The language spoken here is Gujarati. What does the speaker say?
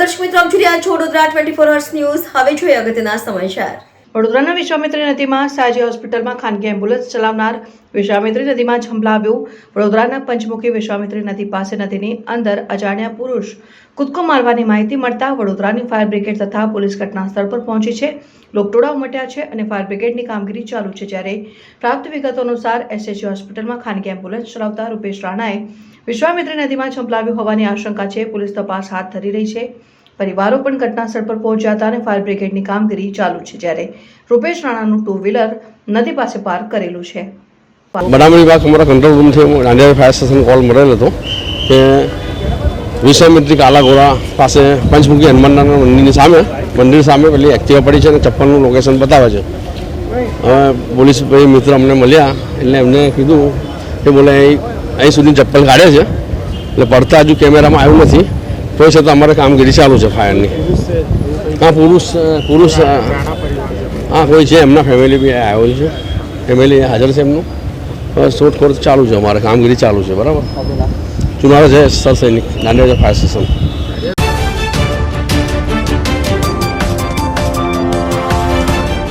નમસ્કાર દર્શક મિત્રો, આપ જોઈ રહ્યા છો વડોદરા 24 અવર્સ ન્યૂઝ. હવે જોઈએ અગત્યના સમાચાર. વડોદરાના વિશ્વામિત્રી નદીમાં સાજી હોસ્પિટલમાં ખાનગી એમ્બ્યુલન્સ ચલાવનાર વિશ્વામિત્રી નદીમાં ઝંપલાવ્યું. વડોદરાના પંચમુખી વિશ્વામિત્રી નદી પાસે નદીની અંદર અજાણ્યા પુરુષ કૂદકો મારવાની માહિતી મળતા વડોદરાની ફાયર બ્રિગેડ તથા પોલીસ ઘટના સ્થળ પર પહોંચી છે. લોકટોળા ઉમટ્યા છે અને ફાયર બ્રિગેડની કામગીરી ચાલુ છે. જ્યારે પ્રાપ્ત વિગતો અનુસાર એસએચજી હોસ્પિટલમાં ખાનગી એમ્બ્યુલન્સ ચલાવતા રૂપેશ રાણાએ વિશ્વામિત્રી નદીમાં ઝંપલાવ્યું હોવાની આશંકા છે. પોલીસ તપાસ હાથ ધરી રહી છે. પરિવારો પણ ઘટના સ્થળ પર પહોંચ્યા હતા અને ફાયર બ્રિગેડની કામગીરી ચાલુ છે. જ્યારે રૂપેશ રાણાનું 2 વ્હીલર નદી પાસે પાર્ક કરેલું છે. બનાવની વાત અમારા કંટ્રોલ રૂમથી દાંડિયા ફાયર સ્ટેશન કોલ મળેલ હતો કે વિશ્વામિત્રી કાલાઘોડા પાસે પંચમુખી હનુમાનના મંદિર સામે પેલી એક્ટિવા પડી છે અને ચપ્પલનું લોકેશન બતાવે છે. હવે પોલીસ ભાઈ મિત્ર અમને મળ્યા એટલે એમને કીધું કે બોલે અહીં સુધી ચપ્પલ કાઢે છે એટલે પડતા હજુ કેમેરામાં આવ્યું નથી. તો છે તો અમારે કામગીરી ચાલુ છે ફાયરની. હા, પુરુષ હા કોઈ છે, એમના ફેમિલી બી આવ્યો છે, ફેમિલી હાજર છે એમનું. શોધખોળ ચાલુ છે, અમારે કામગીરી ચાલુ છે. બરાબર. ચુનાવ છે સર સૈનિક દાંડિયા ફાયર સ્ટેશન.